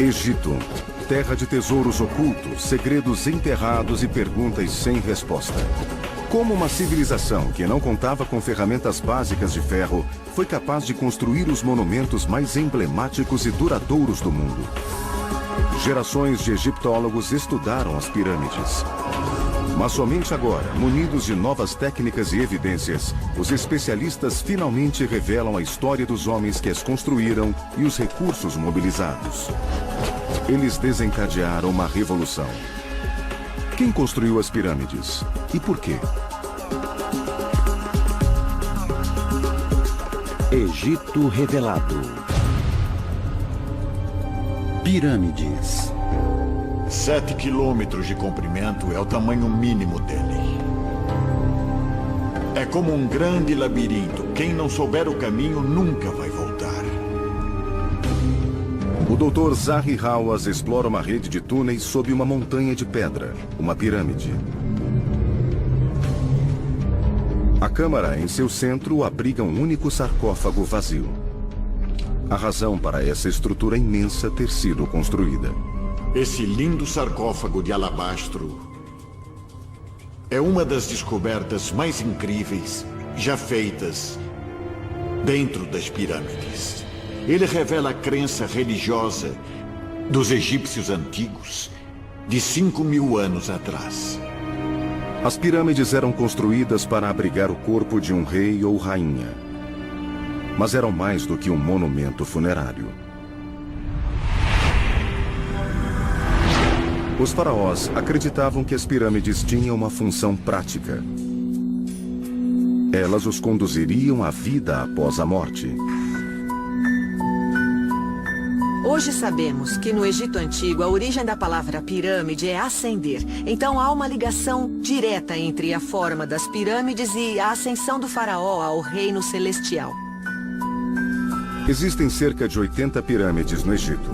Egito, terra de tesouros ocultos, segredos enterrados e perguntas sem resposta. Como uma civilização que não contava com ferramentas básicas de ferro foi capaz de construir os monumentos mais emblemáticos e duradouros do mundo? Gerações de egiptólogos estudaram as pirâmides. Mas somente agora, munidos de novas técnicas e evidências, os especialistas finalmente revelam a história dos homens que as construíram e os recursos mobilizados. Eles desencadearam uma revolução. Quem construiu as pirâmides? E por quê? Egito revelado. Pirâmides. 7 quilômetros de comprimento é o tamanho mínimo dele. É como um grande labirinto. Quem não souber o caminho nunca vai voltar. O Dr. Zahi Hawass explora uma rede de túneis sob uma montanha de pedra, uma pirâmide. A câmara em seu centro abriga um único sarcófago vazio. A razão para essa estrutura imensa ter sido construída. Esse lindo sarcófago de alabastro é uma das descobertas mais incríveis já feitas dentro das pirâmides. Ele revela a crença religiosa dos egípcios antigos de 5.000 anos atrás. As pirâmides eram construídas para abrigar o corpo de um rei ou rainha. Mas eram mais do que um monumento funerário. Os faraós acreditavam que as pirâmides tinham uma função prática. Elas os conduziriam à vida após a morte. Hoje sabemos que no Egito Antigo a origem da palavra pirâmide é ascender. Então há uma ligação direta entre a forma das pirâmides e a ascensão do faraó ao reino celestial. Existem cerca de 80 pirâmides no Egito.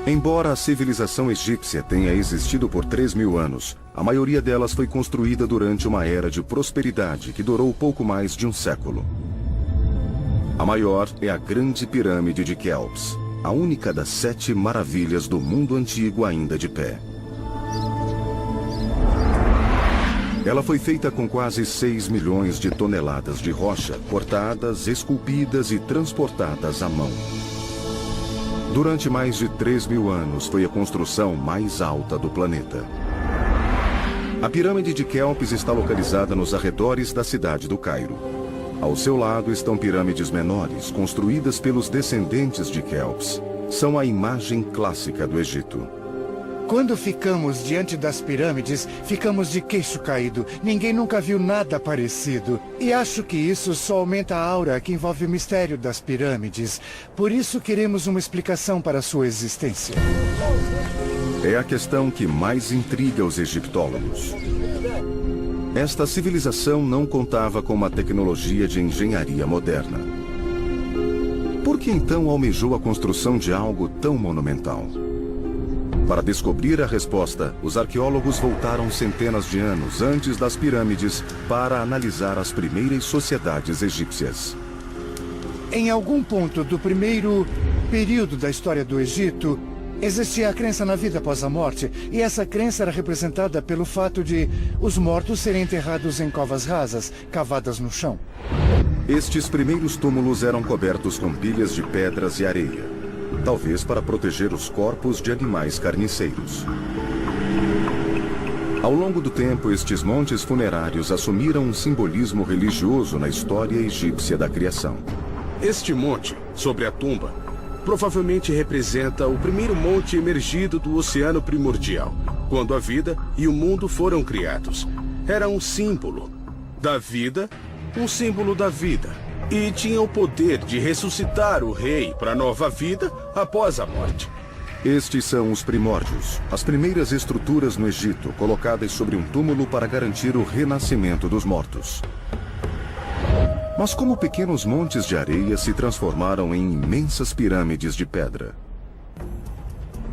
Embora a civilização egípcia tenha existido por 3.000 anos, a maioria delas foi construída durante uma era de prosperidade que durou pouco mais de um século. A maior é a Grande Pirâmide de Quéops, a única das 7 maravilhas do mundo antigo ainda de pé. Ela foi feita com quase 6 milhões de toneladas de rocha, cortadas, esculpidas e transportadas à mão. Durante mais de 3.000 anos, foi a construção mais alta do planeta. A pirâmide de Quéops está localizada nos arredores da cidade do Cairo. Ao seu lado estão pirâmides menores, construídas pelos descendentes de Quéops. São a imagem clássica do Egito. Quando ficamos diante das pirâmides, ficamos de queixo caído. Ninguém nunca viu nada parecido. E acho que isso só aumenta a aura que envolve o mistério das pirâmides. Por isso queremos uma explicação para sua existência. É a questão que mais intriga os egiptólogos. Esta civilização não contava com uma tecnologia de engenharia moderna. Por que então almejou a construção de algo tão monumental? Para descobrir a resposta, os arqueólogos voltaram centenas de anos antes das pirâmides para analisar as primeiras sociedades egípcias. Em algum ponto do primeiro período da história do Egito, existia a crença na vida após a morte, e essa crença era representada pelo fato de os mortos serem enterrados em covas rasas, cavadas no chão. Estes primeiros túmulos eram cobertos com pilhas de pedras e areia. Talvez para proteger os corpos de animais carniceiros. Ao longo do tempo, estes montes funerários assumiram um simbolismo religioso na história egípcia da criação. Este monte, sobre a tumba, provavelmente representa o primeiro monte emergido do oceano primordial, quando a vida e o mundo foram criados. Era um símbolo da vida, um símbolo da vida. E tinha o poder de ressuscitar o rei para a nova vida após a morte. Estes são os primórdios, as primeiras estruturas no Egito, colocadas sobre um túmulo para garantir o renascimento dos mortos. Mas como pequenos montes de areia se transformaram em imensas pirâmides de pedra?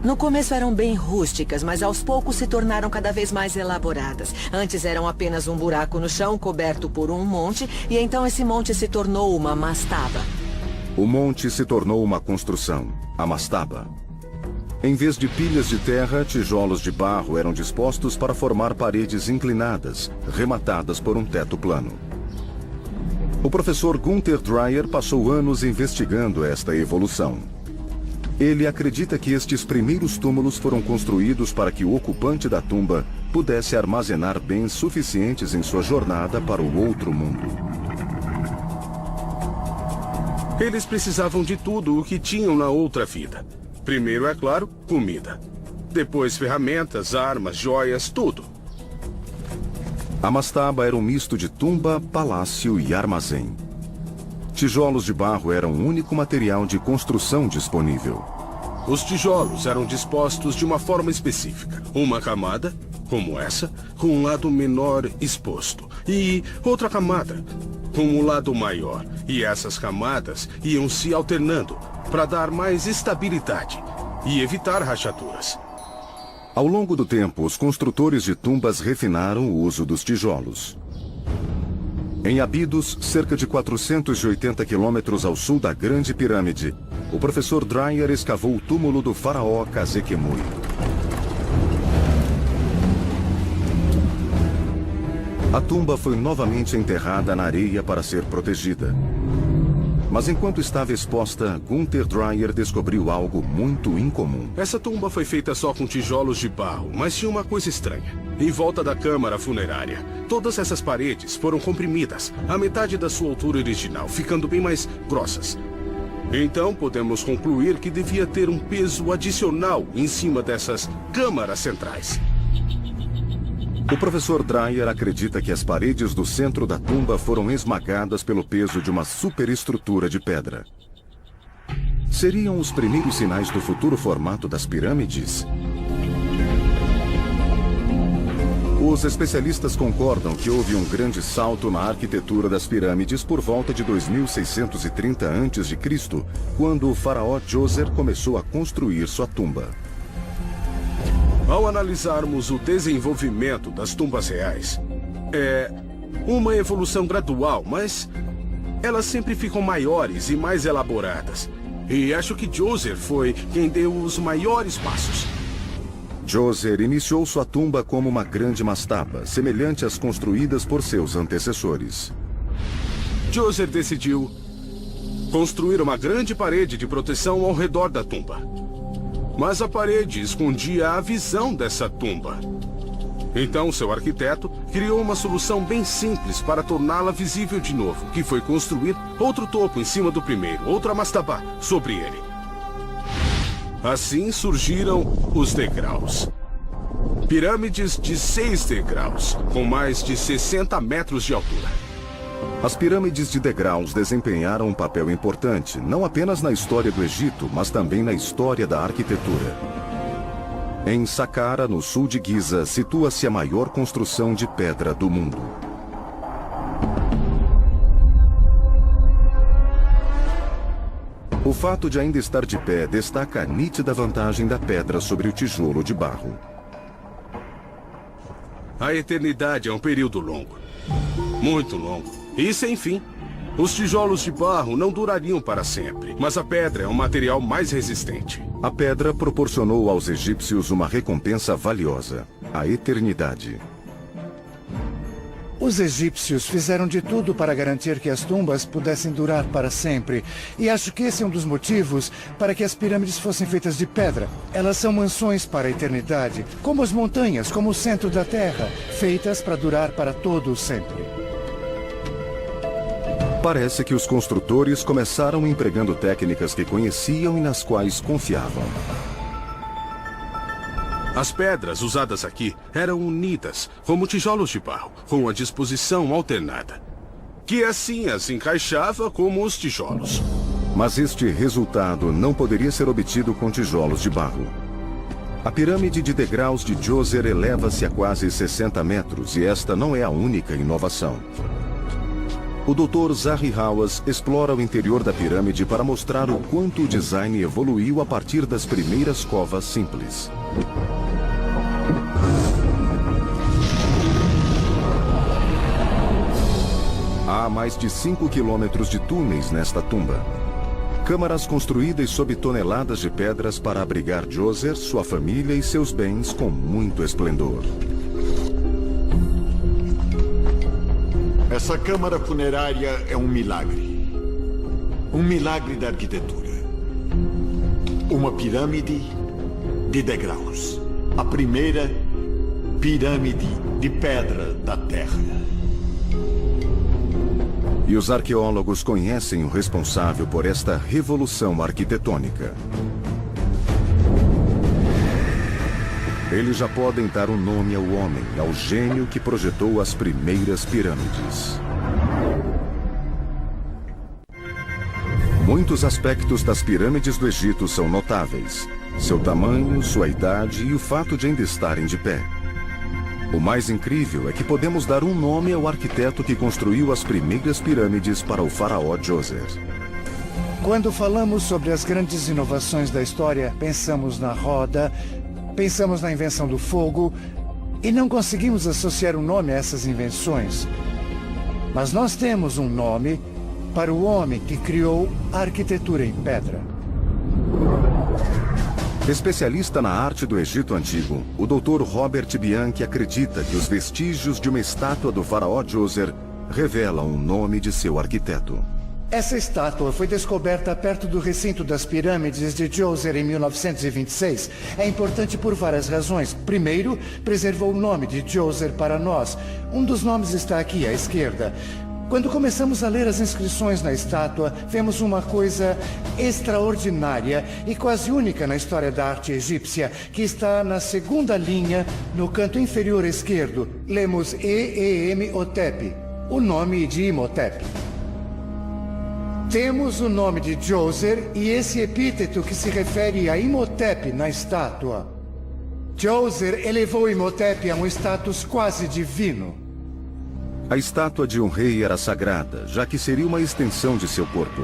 No começo eram bem rústicas, mas aos poucos se tornaram cada vez mais elaboradas. Antes eram apenas um buraco no chão coberto por um monte, e então esse monte se tornou uma mastaba. O monte se tornou uma construção, a mastaba. Em vez de pilhas de terra, tijolos de barro eram dispostos para formar paredes inclinadas, rematadas por um teto plano. O professor Gunther Dreyer passou anos investigando esta evolução. Ele acredita que estes primeiros túmulos foram construídos para que o ocupante da tumba pudesse armazenar bens suficientes em sua jornada para o outro mundo. Eles precisavam de tudo o que tinham na outra vida. Primeiro, é claro, comida. Depois, ferramentas, armas, joias, tudo. A mastaba era um misto de tumba, palácio e armazém. Tijolos de barro eram o único material de construção disponível. Os tijolos eram dispostos de uma forma específica. Uma camada, como essa, com um lado menor exposto. E outra camada, com um lado maior. E essas camadas iam se alternando para dar mais estabilidade e evitar rachaduras. Ao longo do tempo, os construtores de tumbas refinaram o uso dos tijolos. Em Abidos, cerca de 480 quilômetros ao sul da Grande Pirâmide, o professor Dreyer escavou o túmulo do faraó Khazekemui. A tumba foi novamente enterrada na areia para ser protegida. Mas enquanto estava exposta, Gunther Dreyer descobriu algo muito incomum. Essa tumba foi feita só com tijolos de barro, mas tinha uma coisa estranha. Em volta da câmara funerária, todas essas paredes foram comprimidas, a metade da sua altura original, ficando bem mais grossas. Então podemos concluir que devia ter um peso adicional em cima dessas câmaras centrais. O professor Dreyer acredita que as paredes do centro da tumba foram esmagadas pelo peso de uma superestrutura de pedra. Seriam os primeiros sinais do futuro formato das pirâmides? Os especialistas concordam que houve um grande salto na arquitetura das pirâmides por volta de 2630 a.C., quando o faraó Djoser começou a construir sua tumba. Ao analisarmos o desenvolvimento das tumbas reais, é uma evolução gradual, mas elas sempre ficam maiores e mais elaboradas. E acho que Djoser foi quem deu os maiores passos. Djoser iniciou sua tumba como uma grande mastaba, semelhante às construídas por seus antecessores. Djoser decidiu construir uma grande parede de proteção ao redor da tumba. Mas a parede escondia a visão dessa tumba. Então, seu arquiteto criou uma solução bem simples para torná-la visível de novo, que foi construir outro topo em cima do primeiro, outra mastaba sobre ele. Assim surgiram os degraus. Pirâmides de 6 degraus, com mais de 60 metros de altura. As pirâmides de degraus desempenharam um papel importante, não apenas na história do Egito, mas também na história da arquitetura. Em Saqqara, no sul de Giza, situa-se a maior construção de pedra do mundo. O fato de ainda estar de pé destaca a nítida vantagem da pedra sobre o tijolo de barro. A eternidade é um período longo. Muito longo. E sem fim. Os tijolos de barro não durariam para sempre, mas a pedra é um material mais resistente. A pedra proporcionou aos egípcios uma recompensa valiosa: a eternidade. Os egípcios fizeram de tudo para garantir que as tumbas pudessem durar para sempre. E acho que esse é um dos motivos para que as pirâmides fossem feitas de pedra. Elas são mansões para a eternidade, como as montanhas, como o centro da Terra, feitas para durar para todo o sempre. Parece que os construtores começaram empregando técnicas que conheciam e nas quais confiavam. As pedras usadas aqui eram unidas, como tijolos de barro, com a disposição alternada, que assim as encaixava como os tijolos. Mas este resultado não poderia ser obtido com tijolos de barro. A pirâmide de degraus de Djoser eleva-se a quase 60 metros e esta não é a única inovação. O Dr. Zahi Hawass explora o interior da pirâmide para mostrar o quanto o design evoluiu a partir das primeiras covas simples. Há mais de 5 quilômetros de túneis nesta tumba. Câmaras construídas sob toneladas de pedras para abrigar Djoser, sua família e seus bens com muito esplendor. Essa câmara funerária é um milagre. Um milagre da arquitetura. Uma pirâmide de degraus. A primeira pirâmide de pedra da Terra. E os arqueólogos conhecem o responsável por esta revolução arquitetônica. Eles já podem dar um nome ao homem, ao gênio que projetou as primeiras pirâmides. Muitos aspectos das pirâmides do Egito são notáveis. Seu tamanho, sua idade e o fato de ainda estarem de pé. O mais incrível é que podemos dar um nome ao arquiteto que construiu as primeiras pirâmides para o faraó Djoser. Quando falamos sobre as grandes inovações da história, pensamos na roda, pensamos na invenção do fogo e não conseguimos associar um nome a essas invenções. Mas nós temos um nome para o homem que criou a arquitetura em pedra. Especialista na arte do Egito Antigo, o Dr. Robert Bianchi acredita que os vestígios de uma estátua do faraó Djoser revelam o nome de seu arquiteto. Essa estátua foi descoberta perto do recinto das pirâmides de Djoser em 1926. É importante por várias razões. Primeiro, preservou o nome de Djoser para nós. Um dos nomes está aqui à esquerda. Quando começamos a ler as inscrições na estátua, vemos uma coisa extraordinária e quase única na história da arte egípcia, que está na segunda linha, no canto inferior esquerdo. Lemos E-E-M-O-T-E-P, o nome de Imhotep. Temos o nome de Djoser e esse epíteto que se refere a Imhotep na estátua. Djoser elevou Imhotep a um status quase divino. A estátua de um rei era sagrada, já que seria uma extensão de seu corpo.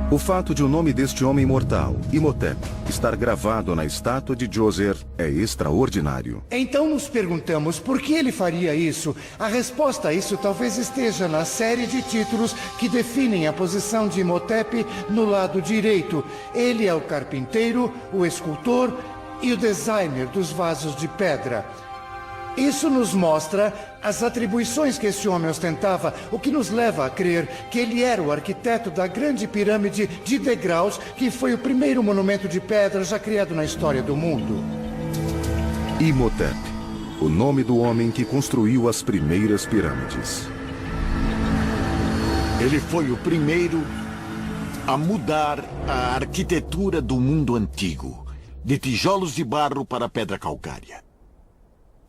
O fato de o nome deste homem mortal, Imhotep, estar gravado na estátua de Djoser é extraordinário. Então nos perguntamos por que ele faria isso. A resposta a isso talvez esteja na série de títulos que definem a posição de Imhotep no lado direito. Ele é o carpinteiro, o escultor e o designer dos vasos de pedra. Isso nos mostra as atribuições que esse homem ostentava, o que nos leva a crer que ele era o arquiteto da grande pirâmide de degraus, que foi o primeiro monumento de pedra já criado na história do mundo. Imhotep, o nome do homem que construiu as primeiras pirâmides. Ele foi o primeiro a mudar a arquitetura do mundo antigo, de tijolos de barro para pedra calcária.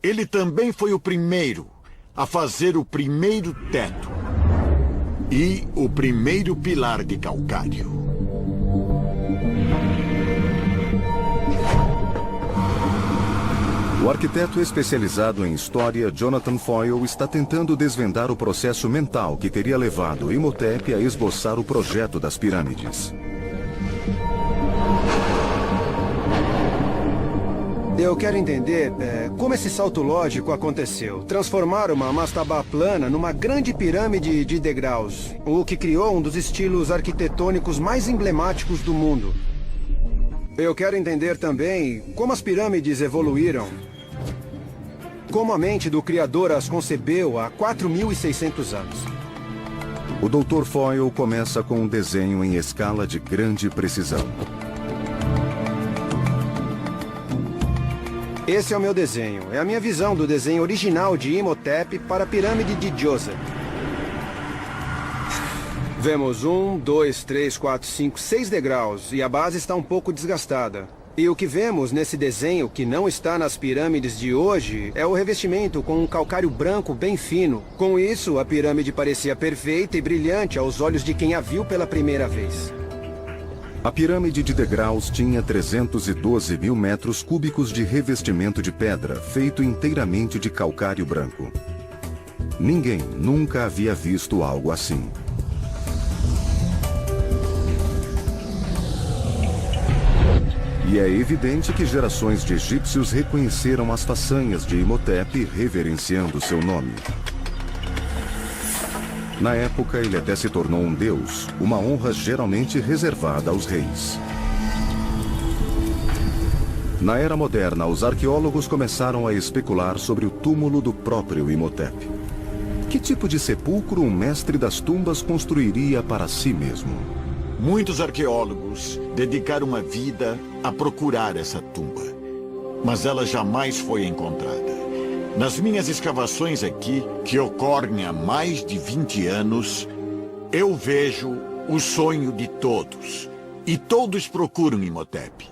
Ele também foi o primeiro a fazer o primeiro teto e o primeiro pilar de calcário. O arquiteto especializado em história, Jonathan Foyle, está tentando desvendar o processo mental que teria levado Imhotep a esboçar o projeto das pirâmides. Eu quero entender como esse salto lógico aconteceu. Transformar uma mastabá plana numa grande pirâmide de degraus, o que criou um dos estilos arquitetônicos mais emblemáticos do mundo. Eu quero entender também como as pirâmides evoluíram. Como a mente do Criador as concebeu há 4.600 anos. O Dr. Foyle começa com um desenho em escala de grande precisão. Esse é o meu desenho. É a minha visão do desenho original de Imhotep para a pirâmide de Djoser. Vemos 1, 2, 3, 4, 5, 6 degraus e a base está um pouco desgastada. E o que vemos nesse desenho que não está nas pirâmides de hoje é o revestimento com um calcário branco bem fino. Com isso, a pirâmide parecia perfeita e brilhante aos olhos de quem a viu pela primeira vez. A pirâmide de degraus tinha 312 mil metros cúbicos de revestimento de pedra, feito inteiramente de calcário branco. Ninguém nunca havia visto algo assim. E é evidente que gerações de egípcios reconheceram as façanhas de Imhotep, reverenciando seu nome. Na época, ele até se tornou um deus, uma honra geralmente reservada aos reis. Na era moderna, os arqueólogos começaram a especular sobre o túmulo do próprio Imhotep. Que tipo de sepulcro um mestre das tumbas construiria para si mesmo? Muitos arqueólogos dedicaram a vida a procurar essa tumba, mas ela jamais foi encontrada. Nas minhas escavações aqui, que ocorrem há mais de 20 anos, eu vejo o sonho de todos. E todos procuram Imhotep.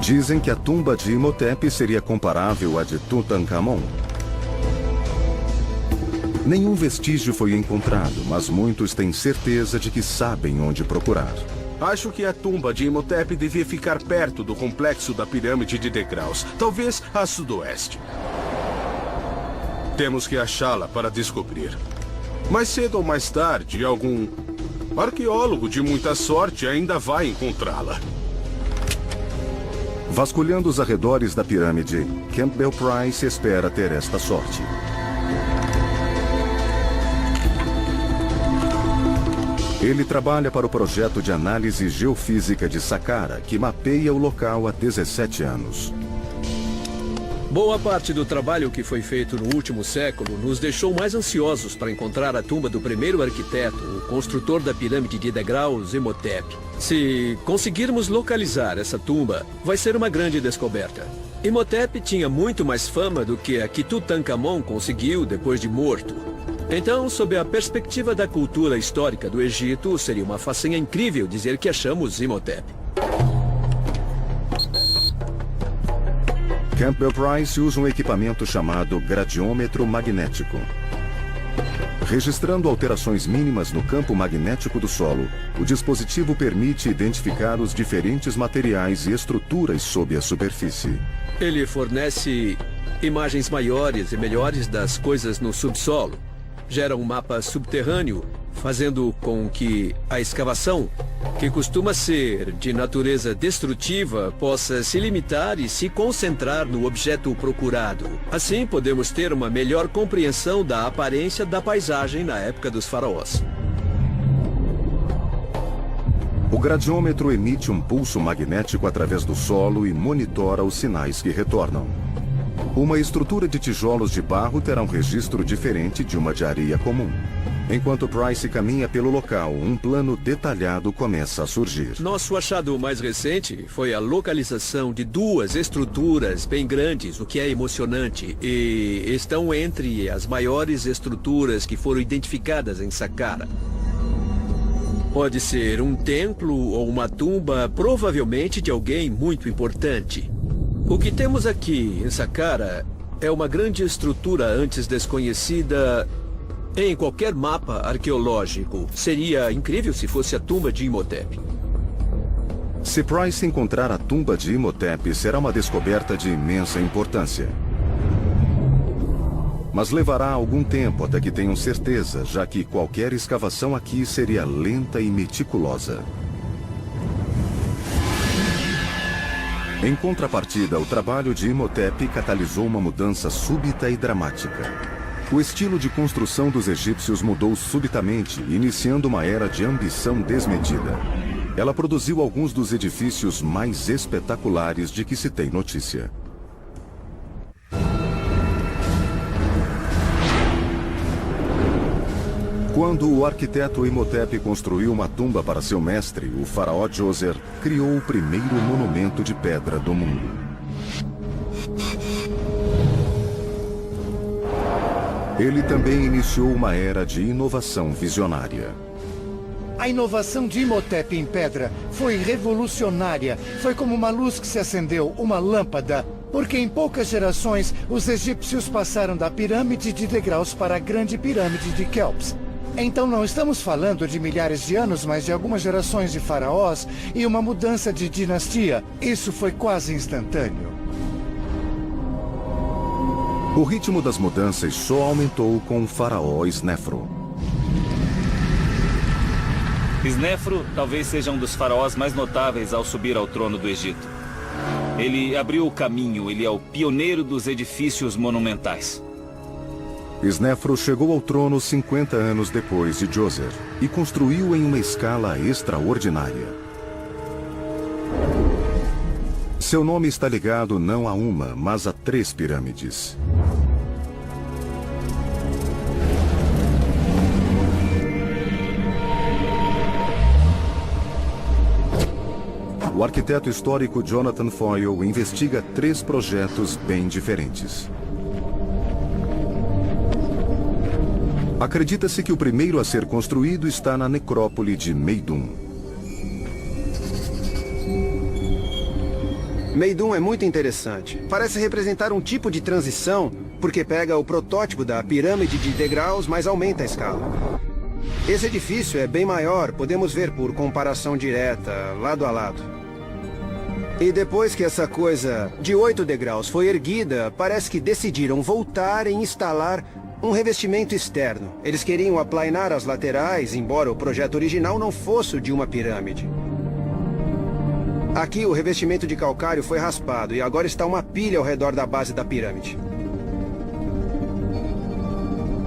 Dizem que a tumba de Imhotep seria comparável à de Tutankhamon. Nenhum vestígio foi encontrado, mas muitos têm certeza de que sabem onde procurar. Acho que a tumba de Imhotep devia ficar perto do complexo da pirâmide de degraus, talvez a sudoeste. Temos que achá-la para descobrir. Mais cedo ou mais tarde, algum arqueólogo de muita sorte ainda vai encontrá-la. Vasculhando os arredores da pirâmide, Campbell Price espera ter esta sorte. Ele trabalha para o projeto de análise geofísica de Saqqara, que mapeia o local há 17 anos. Boa parte do trabalho que foi feito no último século nos deixou mais ansiosos para encontrar a tumba do primeiro arquiteto, o construtor da pirâmide de degraus, Imhotep. Se conseguirmos localizar essa tumba, vai ser uma grande descoberta. Imhotep tinha muito mais fama do que a que Tutankhamon conseguiu depois de morto. Então, sob a perspectiva da cultura histórica do Egito, seria uma façanha incrível dizer que achamos Imhotep. Campbell Price usa um equipamento chamado gradiômetro magnético. Registrando alterações mínimas no campo magnético do solo, o dispositivo permite identificar os diferentes materiais e estruturas sob a superfície. Ele fornece imagens maiores e melhores das coisas no subsolo. Gera um mapa subterrâneo, fazendo com que a escavação, que costuma ser de natureza destrutiva, possa se limitar e se concentrar no objeto procurado. Assim, podemos ter uma melhor compreensão da aparência da paisagem na época dos faraós. O gradiômetro emite um pulso magnético através do solo e monitora os sinais que retornam. Uma estrutura de tijolos de barro terá um registro diferente de uma de areia comum. Enquanto Price caminha pelo local, um plano detalhado começa a surgir. Nosso achado mais recente foi a localização de duas estruturas bem grandes, o que é emocionante, e estão entre as maiores estruturas que foram identificadas em Saqqara. Pode ser um templo ou uma tumba, provavelmente de alguém muito importante. O que temos aqui em Saqqara é uma grande estrutura antes desconhecida em qualquer mapa arqueológico. Seria incrível se fosse a tumba de Imhotep. Se Price encontrar a tumba de Imhotep, será uma descoberta de imensa importância. Mas levará algum tempo até que tenham certeza, já que qualquer escavação aqui seria lenta e meticulosa. Em contrapartida, o trabalho de Imhotep catalisou uma mudança súbita e dramática. O estilo de construção dos egípcios mudou subitamente, iniciando uma era de ambição desmedida. Ela produziu alguns dos edifícios mais espetaculares de que se tem notícia. Quando o arquiteto Imhotep construiu uma tumba para seu mestre, o faraó Djoser, criou o primeiro monumento de pedra do mundo. Ele também iniciou uma era de inovação visionária. A inovação de Imhotep em pedra foi revolucionária. Foi como uma luz que se acendeu, uma lâmpada. Porque em poucas gerações, os egípcios passaram da pirâmide de degraus para a grande pirâmide de Quéops. Então não estamos falando de milhares de anos, mas de algumas gerações de faraós e uma mudança de dinastia. Isso foi quase instantâneo. O ritmo das mudanças só aumentou com o faraó Snefru. Snefru talvez seja um dos faraós mais notáveis ao subir ao trono do Egito. Ele abriu o caminho, ele é o pioneiro dos edifícios monumentais. Snefru chegou ao trono 50 anos depois de Djoser e construiu em uma escala extraordinária. Seu nome está ligado não a uma, mas a 3 pirâmides. O arquiteto histórico Jonathan Foyle investiga 3 projetos bem diferentes. Acredita-se que o primeiro a ser construído está na necrópole de Meidum. Meidum é muito interessante. Parece representar um tipo de transição, porque pega o protótipo da pirâmide de degraus, mas aumenta a escala. Esse edifício é bem maior, podemos ver por comparação direta, lado a lado. E depois que essa coisa de 8 degraus foi erguida, parece que decidiram voltar e instalar um revestimento externo. Eles queriam aplainar as laterais, embora o projeto original não fosse o de uma pirâmide. Aqui o revestimento de calcário foi raspado e agora está uma pilha ao redor da base da pirâmide.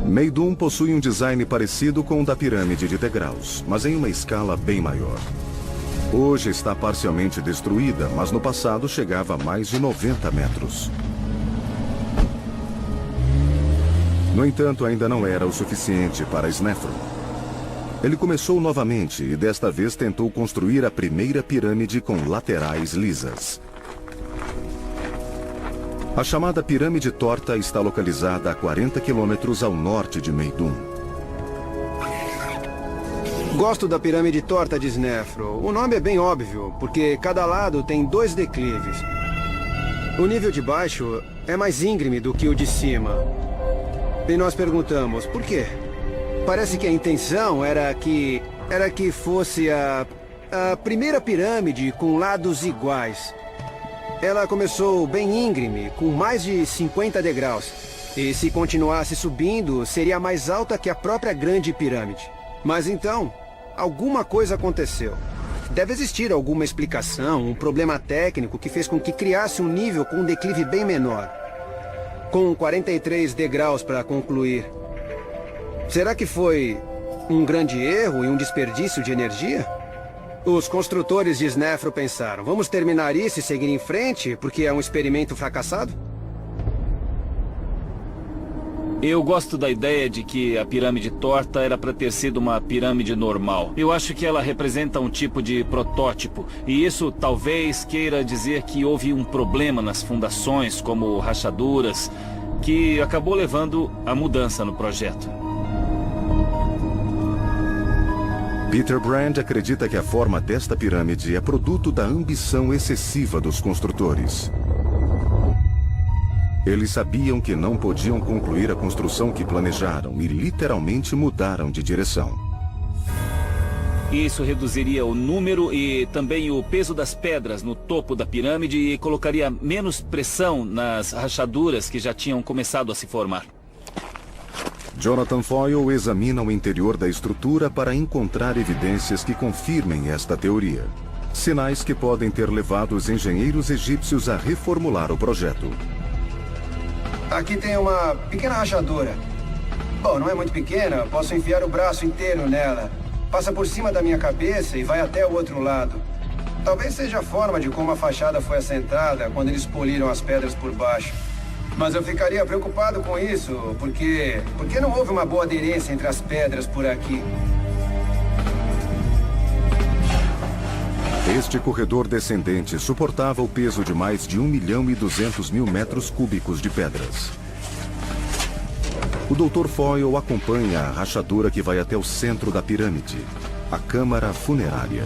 Meidum possui um design parecido com o da pirâmide de degraus, mas em uma escala bem maior. Hoje está parcialmente destruída, mas no passado chegava a mais de 90 metros. No entanto, ainda não era o suficiente para Snefru. Ele começou novamente e desta vez tentou construir a primeira pirâmide com laterais lisas. A chamada Pirâmide Torta está localizada a 40 quilômetros ao norte de Meidum. Gosto da pirâmide torta de Snefru. O nome é bem óbvio, porque cada lado tem 2 declives. O nível de baixo é mais íngreme do que o de cima. E nós perguntamos, por quê? Parece que a intenção era que fosse a primeira pirâmide com lados iguais. Ela começou bem íngreme, com mais de 50 degraus. E se continuasse subindo, seria mais alta que a própria grande pirâmide. Mas então, alguma coisa aconteceu. Deve existir alguma explicação, um problema técnico que fez com que criasse um nível com um declive bem menor. Com 43 degraus para concluir. Será que foi um grande erro e um desperdício de energia? Os construtores de Snefru pensaram, vamos terminar isso e seguir em frente, porque é um experimento fracassado? Eu gosto da ideia de que a pirâmide torta era para ter sido uma pirâmide normal. Eu acho que ela representa um tipo de protótipo. E isso talvez queira dizer que houve um problema nas fundações, como rachaduras, que acabou levando à mudança no projeto. Peter Brand acredita que a forma desta pirâmide é produto da ambição excessiva dos construtores. Eles sabiam que não podiam concluir a construção que planejaram e literalmente mudaram de direção. Isso reduziria o número e também o peso das pedras no topo da pirâmide e colocaria menos pressão nas rachaduras que já tinham começado a se formar. Jonathan Foyle examina o interior da estrutura para encontrar evidências que confirmem esta teoria. Sinais que podem ter levado os engenheiros egípcios a reformular o projeto. Aqui tem uma pequena rachadura. Bom, não é muito pequena, posso enfiar o braço inteiro nela. Passa por cima da minha cabeça e vai até o outro lado. Talvez seja a forma de como a fachada foi assentada quando eles poliram as pedras por baixo. Mas eu ficaria preocupado com isso, porque não houve uma boa aderência entre as pedras por aqui. Este corredor descendente suportava o peso de mais de 1.200.000 metros cúbicos de pedras. O Dr. Foyle acompanha a rachadura que vai até o centro da pirâmide, a câmara funerária.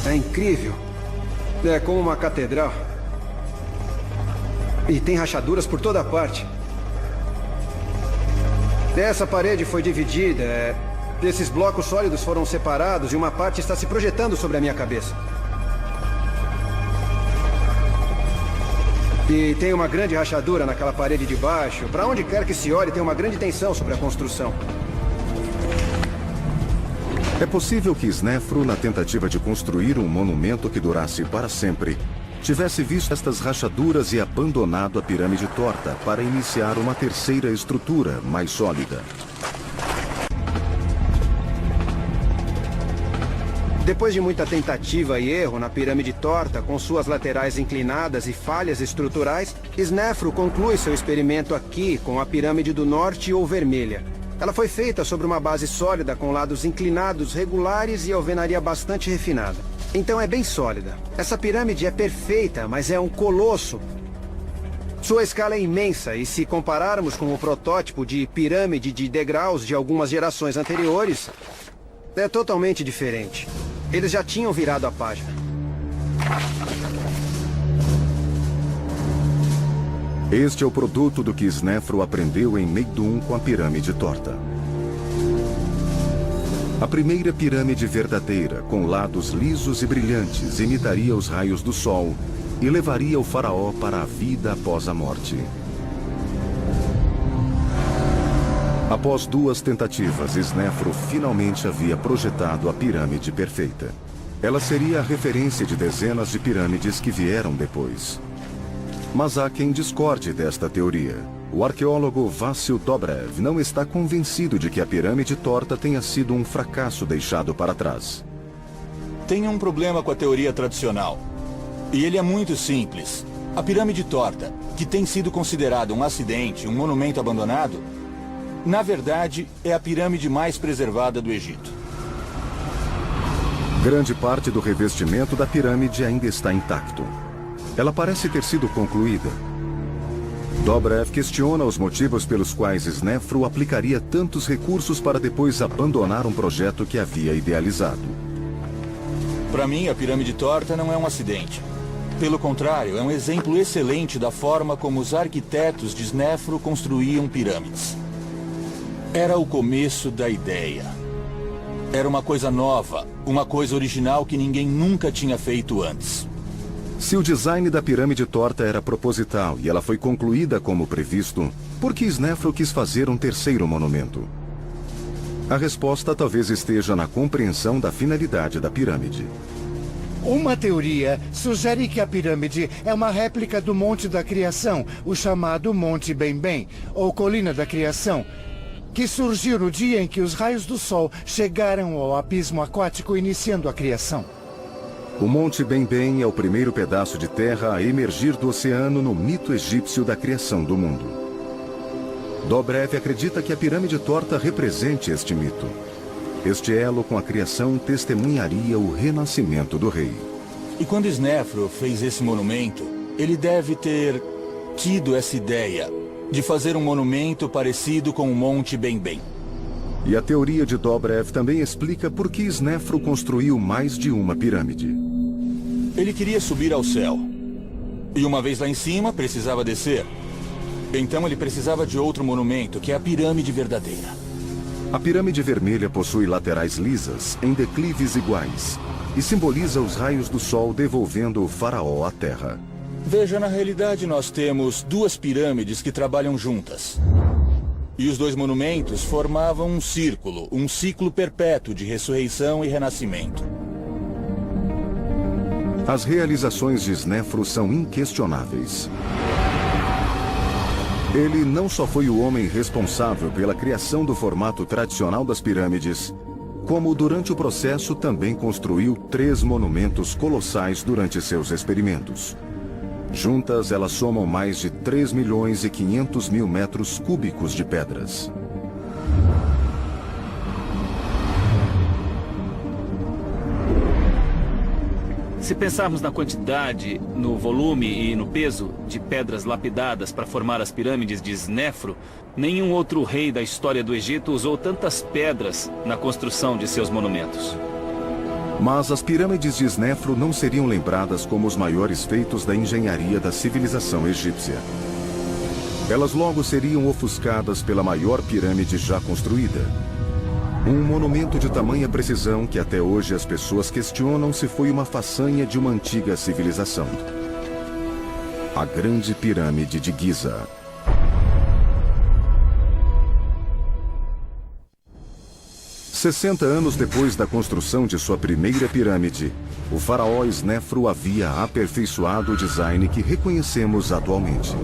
É incrível. É como uma catedral. E tem rachaduras por toda parte. Essa parede foi dividida. Esses blocos sólidos foram separados e uma parte está se projetando sobre a minha cabeça. E tem uma grande rachadura naquela parede de baixo. Para onde quer que se olhe, tem uma grande tensão sobre a construção. É possível que Snefru, na tentativa de construir um monumento que durasse para sempre, tivesse visto estas rachaduras e abandonado a pirâmide torta para iniciar uma terceira estrutura mais sólida. Depois de muita tentativa e erro na pirâmide torta, com suas laterais inclinadas e falhas estruturais, Snefru conclui seu experimento aqui com a pirâmide do norte ou vermelha. Ela foi feita sobre uma base sólida com lados inclinados regulares e alvenaria bastante refinada. Então é bem sólida. Essa pirâmide é perfeita, mas é um colosso. Sua escala é imensa e se compararmos com o protótipo de pirâmide de degraus de algumas gerações anteriores, é totalmente diferente. Eles já tinham virado a página. Este é o produto do que Snefru aprendeu em Meidum com a pirâmide torta. A primeira pirâmide verdadeira, com lados lisos e brilhantes, imitaria os raios do sol e levaria o faraó para a vida após a morte. Após 2 tentativas, Snefru finalmente havia projetado a pirâmide perfeita. Ela seria a referência de dezenas de pirâmides que vieram depois. Mas há quem discorde desta teoria. O arqueólogo Vassil Dobrev não está convencido de que a pirâmide torta tenha sido um fracasso deixado para trás. Tem um problema com a teoria tradicional. E ele é muito simples. A pirâmide torta, que tem sido considerada um acidente, um monumento abandonado, na verdade, é a pirâmide mais preservada do Egito. Grande parte do revestimento da pirâmide ainda está intacto. Ela parece ter sido concluída. Dobrev questiona os motivos pelos quais Snefru aplicaria tantos recursos para depois abandonar um projeto que havia idealizado. Para mim, a pirâmide torta não é um acidente. Pelo contrário, é um exemplo excelente da forma como os arquitetos de Snefru construíam pirâmides. Era o começo da ideia. Era uma coisa nova, uma coisa original que ninguém nunca tinha feito antes. Se o design da pirâmide torta era proposital e ela foi concluída como previsto, por que Snefru quis fazer um terceiro monumento? A resposta talvez esteja na compreensão da finalidade da pirâmide. Uma teoria sugere que a pirâmide é uma réplica do Monte da Criação, o chamado Monte Bem-Bem, ou Colina da Criação, que surgiu no dia em que os raios do sol chegaram ao abismo aquático, iniciando a criação. O Monte Bem-Bem é o primeiro pedaço de terra a emergir do oceano no mito egípcio da criação do mundo. Dobrev acredita que a pirâmide torta represente este mito. Este elo com a criação testemunharia o renascimento do rei. E quando Snefru fez esse monumento, ele deve ter tido essa ideia de fazer um monumento parecido com o Monte Bem-Bem. E a teoria de Dobrev também explica por que Snefru construiu mais de uma pirâmide. Ele queria subir ao céu. E uma vez lá em cima, precisava descer. Então ele precisava de outro monumento, que é a pirâmide verdadeira. A pirâmide vermelha possui laterais lisas, em declives iguais, e simboliza os raios do sol devolvendo o faraó à terra. Veja, na realidade nós temos 2 pirâmides que trabalham juntas. E os 2 monumentos formavam um ciclo perpétuo de ressurreição e renascimento. As realizações de Snefru são inquestionáveis. Ele não só foi o homem responsável pela criação do formato tradicional das pirâmides, como durante o processo também construiu 3 monumentos colossais durante seus experimentos. Juntas, elas somam mais de 3.500.000 metros cúbicos de pedras. Se pensarmos na quantidade, no volume e no peso de pedras lapidadas para formar as pirâmides de Snefru, nenhum outro rei da história do Egito usou tantas pedras na construção de seus monumentos. Mas as pirâmides de Snefru não seriam lembradas como os maiores feitos da engenharia da civilização egípcia. Elas logo seriam ofuscadas pela maior pirâmide já construída. Um monumento de tamanha precisão que até hoje as pessoas questionam se foi uma façanha de uma antiga civilização. A Grande Pirâmide de Giza. 60 anos depois da construção de sua primeira pirâmide, o faraó Snefru havia aperfeiçoado o design que reconhecemos atualmente.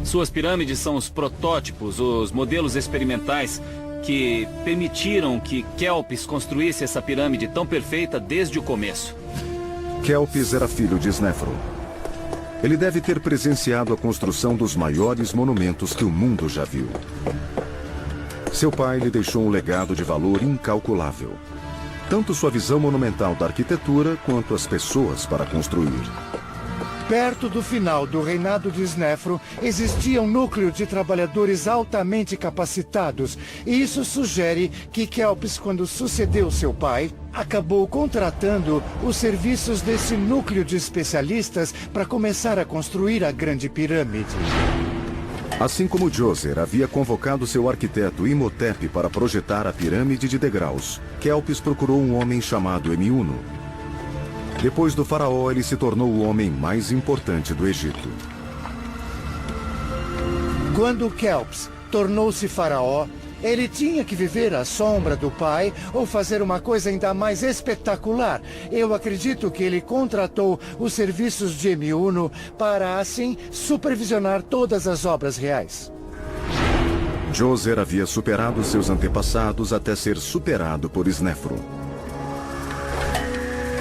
Suas pirâmides são os protótipos, os modelos experimentais que permitiram que Kelpis construísse essa pirâmide tão perfeita desde o começo. Kelpis era filho de Snefru. Ele deve ter presenciado a construção dos maiores monumentos que o mundo já viu. Seu pai lhe deixou um legado de valor incalculável. Tanto sua visão monumental da arquitetura, quanto as pessoas para construir. Perto do final do reinado de Snefru, existia um núcleo de trabalhadores altamente capacitados. E isso sugere que Kelpis, quando sucedeu seu pai, acabou contratando os serviços desse núcleo de especialistas para começar a construir a Grande Pirâmide. Assim como Djoser havia convocado seu arquiteto Imhotep para projetar a pirâmide de degraus, Kelpis procurou um homem chamado Emiuno. Depois do faraó, ele se tornou o homem mais importante do Egito. Quando Kelpis tornou-se faraó, ele tinha que viver à sombra do pai ou fazer uma coisa ainda mais espetacular. Eu acredito que ele contratou os serviços de Emiuno para, assim, supervisionar todas as obras reais. Djoser havia superado seus antepassados até ser superado por Snefru.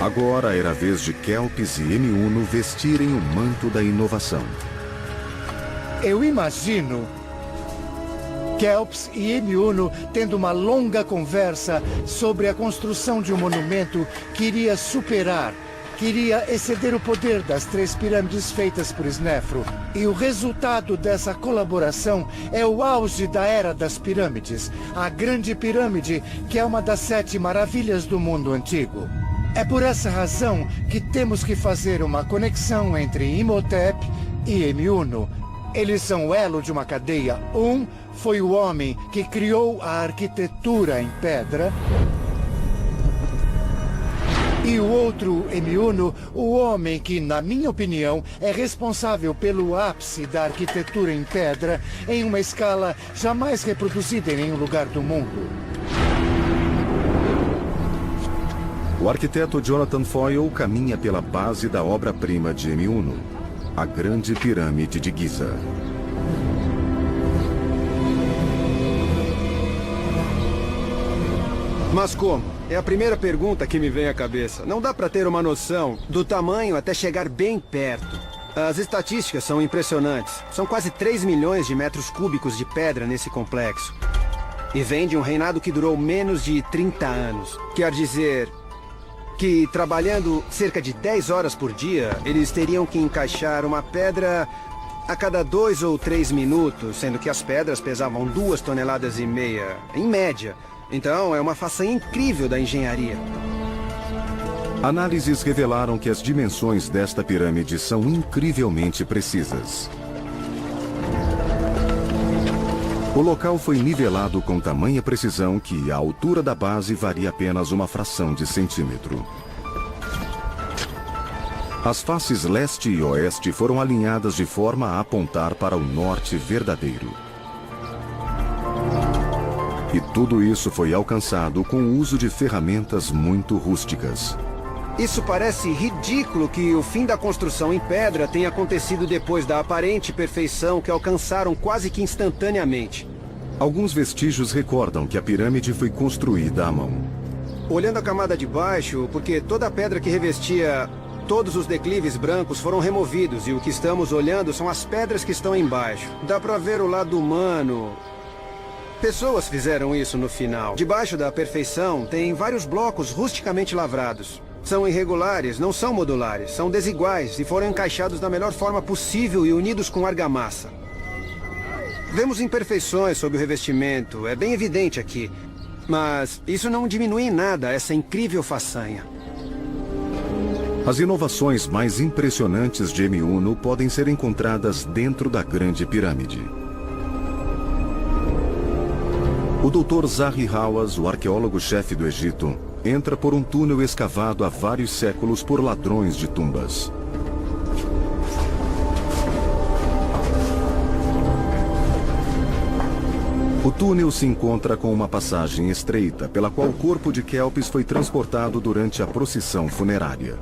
Agora era a vez de Kelpis e Emiuno vestirem o manto da inovação. Eu imagino Kelpis e Emiuno tendo uma longa conversa sobre a construção de um monumento que iria superar, que iria exceder o poder das 3 pirâmides feitas por Snefru. E o resultado dessa colaboração é o auge da Era das Pirâmides, a Grande Pirâmide, que é uma das 7 maravilhas do mundo antigo. É por essa razão que temos que fazer uma conexão entre Imhotep e Emiuno. Eles são o elo de uma cadeia. Um foi o homem que criou a arquitetura em pedra. E o outro, Emiuno, o homem que, na minha opinião, é responsável pelo ápice da arquitetura em pedra em uma escala jamais reproduzida em nenhum lugar do mundo. O arquiteto Jonathan Foyle caminha pela base da obra-prima de Emiuno, a Grande Pirâmide de Giza. Mas como? É a primeira pergunta que me vem à cabeça. Não dá para ter uma noção do tamanho até chegar bem perto. As estatísticas são impressionantes. São quase 3 milhões de metros cúbicos de pedra nesse complexo. E vem de um reinado que durou menos de 30 anos. Quer dizer que, trabalhando cerca de 10 horas por dia, eles teriam que encaixar uma pedra a cada 2 ou 3 minutos, sendo que as pedras pesavam 2,5 toneladas, em média. Então, é uma façanha incrível da engenharia. Análises revelaram que as dimensões desta pirâmide são incrivelmente precisas. O local foi nivelado com tamanha precisão que a altura da base varia apenas uma fração de centímetro. As faces leste e oeste foram alinhadas de forma a apontar para o norte verdadeiro. E tudo isso foi alcançado com o uso de ferramentas muito rústicas. Isso parece ridículo que o fim da construção em pedra tenha acontecido depois da aparente perfeição que alcançaram quase que instantaneamente. Alguns vestígios recordam que a pirâmide foi construída à mão. Olhando a camada de baixo, porque toda a pedra que revestia todos os declives brancos foram removidos e o que estamos olhando são as pedras que estão embaixo. Dá pra ver o lado humano. Pessoas fizeram isso no final. Debaixo da perfeição tem vários blocos rusticamente lavrados. São irregulares, não são modulares, são desiguais e foram encaixados da melhor forma possível e unidos com argamassa. Vemos imperfeições sobre o revestimento, é bem evidente aqui. Mas isso não diminui em nada essa incrível façanha. As inovações mais impressionantes de Emiuno podem ser encontradas dentro da Grande Pirâmide. O Dr. Zahi Hawass, o arqueólogo-chefe do Egito, entra por um túnel escavado há vários séculos por ladrões de tumbas. O O túnel se encontra com uma passagem estreita, pela qual o corpo de Kelps foi transportado durante a procissão funerária.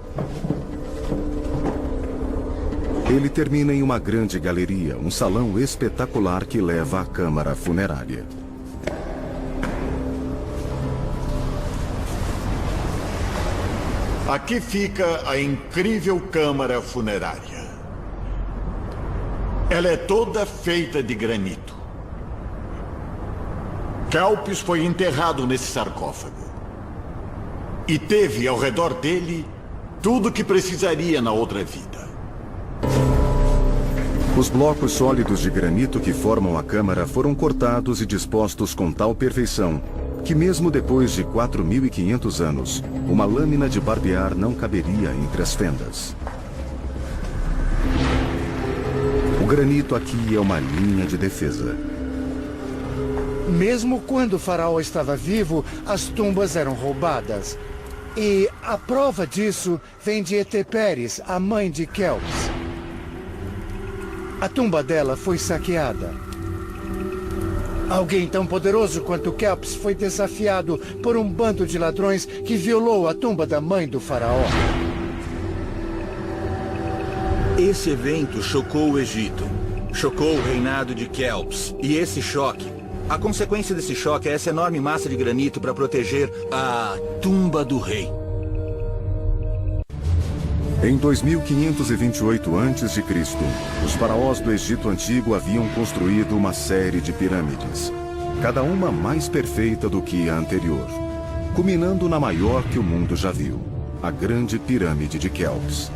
Ele termina em uma grande galeria, um salão espetacular que leva à câmara funerária. Aqui fica a incrível câmara funerária. Ela é toda feita de granito. Kelps foi enterrado nesse sarcófago. E teve ao redor dele tudo o que precisaria na outra vida. Os blocos sólidos de granito que formam a câmara foram cortados e dispostos com tal perfeição que mesmo depois de 4.500 anos, uma lâmina de barbear não caberia entre as fendas. O granito aqui é uma linha de defesa. Mesmo quando o faraó estava vivo, as tumbas eram roubadas. E a prova disso vem de Eteperes, a mãe de Kelps. A tumba dela foi saqueada. Alguém tão poderoso quanto Kelps foi desafiado por um bando de ladrões que violou a tumba da mãe do faraó. Esse evento chocou o Egito. Chocou o reinado de Kelps. E esse choque, a consequência desse choque é essa enorme massa de granito para proteger a tumba do rei. Em 2528 a.C., os faraós do Egito Antigo haviam construído uma série de pirâmides, cada uma mais perfeita do que a anterior, culminando na maior que o mundo já viu, a Grande Pirâmide de Kelps.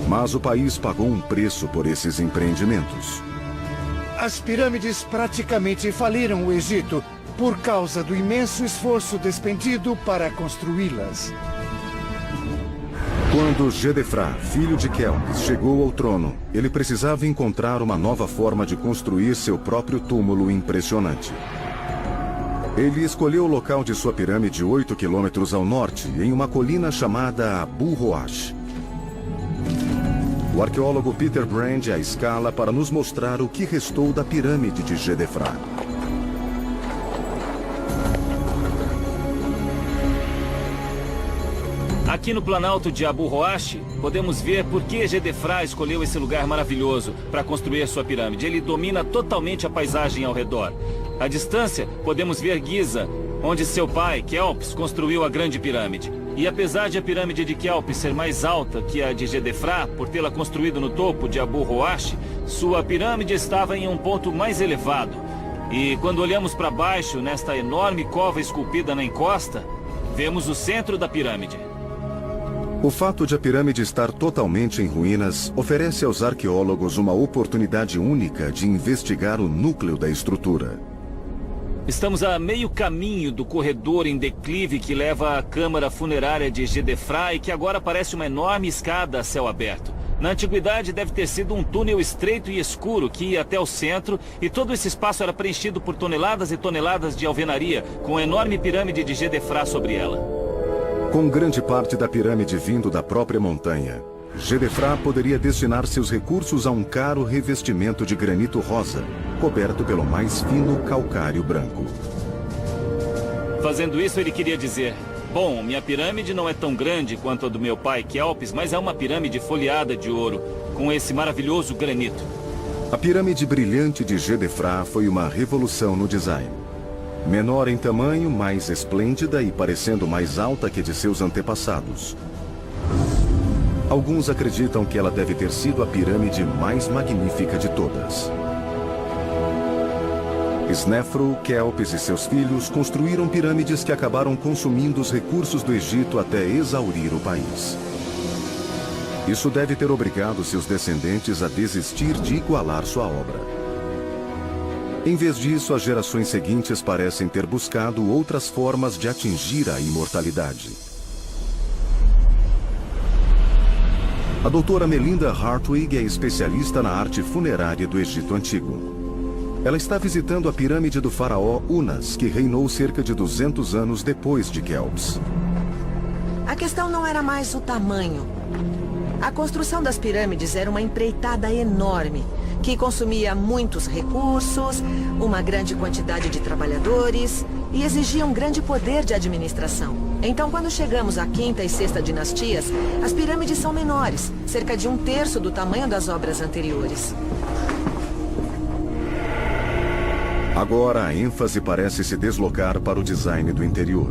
Mas o país pagou um preço por esses empreendimentos. As pirâmides praticamente faliram o Egito por causa do imenso esforço despendido para construí-las. Quando Gedefra, filho de Kelps, chegou ao trono, ele precisava encontrar uma nova forma de construir seu próprio túmulo impressionante. Ele escolheu o local de sua pirâmide 8 quilômetros ao norte, em uma colina chamada Abu Roash. O arqueólogo Peter Brand a escala para nos mostrar o que restou da pirâmide de Gedefra. Aqui no Planalto de Abu Roash, podemos ver por que Gedefra escolheu esse lugar maravilhoso para construir sua pirâmide. Ele domina totalmente a paisagem ao redor. À distância, podemos ver Giza, onde seu pai, Kelps, construiu a Grande Pirâmide. E apesar de a pirâmide de Kelps ser mais alta que a de Gedefra, por tê-la construído no topo de Abu Roash, sua pirâmide estava em um ponto mais elevado. E quando olhamos para baixo, nesta enorme cova esculpida na encosta, vemos o centro da pirâmide. O fato de a pirâmide estar totalmente em ruínas oferece aos arqueólogos uma oportunidade única de investigar o núcleo da estrutura. Estamos a meio caminho do corredor em declive que leva à câmara funerária de Gedefra e que agora parece uma enorme escada a céu aberto. Na antiguidade deve ter sido um túnel estreito e escuro que ia até o centro e todo esse espaço era preenchido por toneladas e toneladas de alvenaria com a enorme pirâmide de Gedefra sobre ela. Com grande parte da pirâmide vindo da própria montanha, Gedefra poderia destinar seus recursos a um caro revestimento de granito rosa, coberto pelo mais fino calcário branco. Fazendo isso, ele queria dizer: bom, minha pirâmide não é tão grande quanto a do meu pai Kelps, mas é uma pirâmide folheada de ouro, com esse maravilhoso granito. A pirâmide brilhante de Gedefra foi uma revolução no design. Menor em tamanho, mais esplêndida e parecendo mais alta que de seus antepassados. Alguns acreditam que ela deve ter sido a pirâmide mais magnífica de todas. Snefru, Kelps e seus filhos construíram pirâmides que acabaram consumindo os recursos do Egito até exaurir o país. Isso deve ter obrigado seus descendentes a desistir de igualar sua obra. Em vez disso, as gerações seguintes parecem ter buscado outras formas de atingir a imortalidade. A doutora Melinda Hartwig é especialista na arte funerária do Egito Antigo. Ela está visitando a pirâmide do faraó Unas, que reinou cerca de 200 anos depois de Kelps. A questão não era mais o tamanho. A construção das pirâmides era uma empreitada enorme. que consumia muitos recursos, uma grande quantidade de trabalhadores e exigia um grande poder de administração. Então, quando chegamos à quinta e sexta dinastias, as pirâmides são menores, cerca de 1/3 do tamanho das obras anteriores. Agora a ênfase parece se deslocar para o design do interior.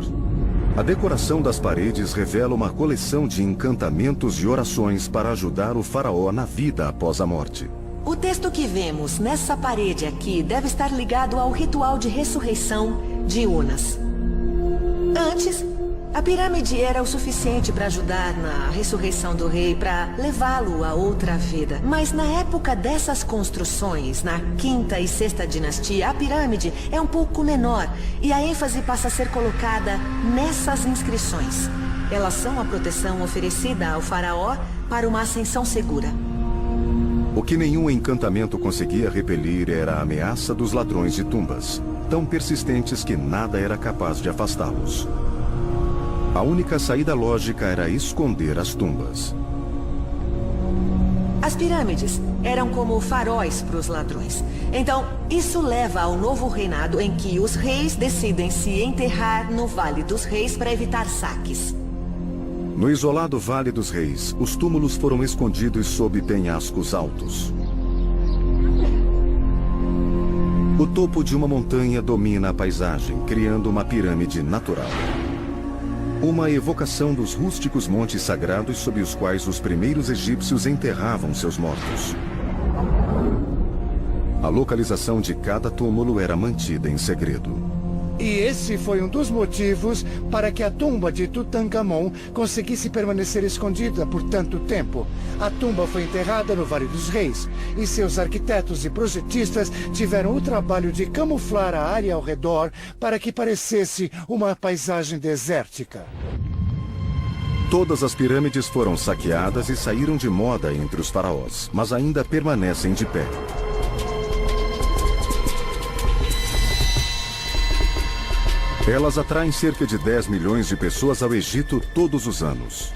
A decoração das paredes revela uma coleção de encantamentos e orações para ajudar o faraó na vida após a morte. O texto que vemos nessa parede aqui deve estar ligado ao ritual de ressurreição de Unas. Antes, a pirâmide era o suficiente para ajudar na ressurreição do rei, para levá-lo a outra vida. Mas na época dessas construções, na quinta e sexta dinastia, a pirâmide é um pouco menor e a ênfase passa a ser colocada nessas inscrições. Elas são a proteção oferecida ao faraó para uma ascensão segura. O que nenhum encantamento conseguia repelir era a ameaça dos ladrões de tumbas, tão persistentes que nada era capaz de afastá-los. A única saída lógica era esconder as tumbas. As pirâmides eram como faróis para os ladrões. Então, isso leva ao novo reinado em que os reis decidem se enterrar no Vale dos Reis para evitar saques. No isolado Vale dos Reis, os túmulos foram escondidos sob penhascos altos. O topo de uma montanha domina a paisagem, criando uma pirâmide natural. Uma evocação dos rústicos montes sagrados sob os quais os primeiros egípcios enterravam seus mortos. A localização de cada túmulo era mantida em segredo. E esse foi um dos motivos para que a tumba de Tutankhamon conseguisse permanecer escondida por tanto tempo. A tumba foi enterrada no Vale dos Reis, e seus arquitetos e projetistas tiveram o trabalho de camuflar a área ao redor para que parecesse uma paisagem desértica. Todas as pirâmides foram saqueadas e saíram de moda entre os faraós, mas ainda permanecem de pé. Elas atraem cerca de 10 milhões de pessoas ao Egito todos os anos.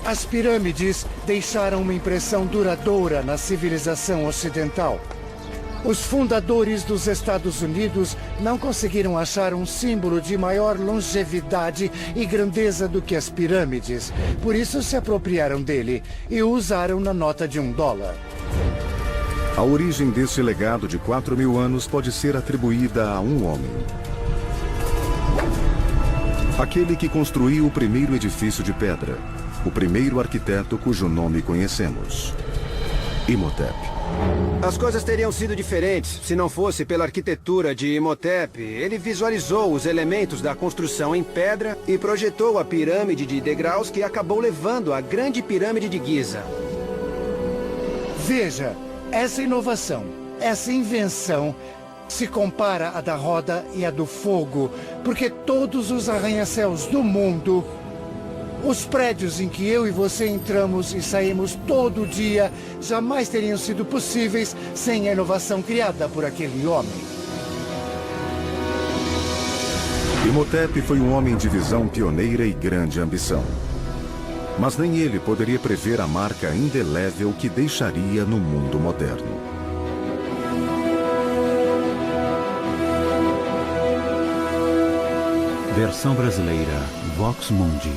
As pirâmides deixaram uma impressão duradoura na civilização ocidental. Os fundadores dos Estados Unidos não conseguiram achar um símbolo de maior longevidade e grandeza do que as pirâmides. Por isso se apropriaram dele e o usaram na nota de $1. A origem deste legado de 4.000 anos pode ser atribuída a um homem. Aquele que construiu o primeiro edifício de pedra. O primeiro arquiteto cujo nome conhecemos. Imhotep. As coisas teriam sido diferentes se não fosse pela arquitetura de Imhotep. Ele visualizou os elementos da construção em pedra e projetou a pirâmide de degraus que acabou levando à grande pirâmide de Giza. Veja, essa inovação, essa invenção se compara à da roda e à do fogo, porque todos os arranha-céus do mundo, os prédios em que eu e você entramos e saímos todo dia, jamais teriam sido possíveis sem a inovação criada por aquele homem. Imhotep foi um homem de visão pioneira e grande ambição. Mas nem ele poderia prever a marca indelével que deixaria no mundo moderno. Versão brasileira, Vox Mundi.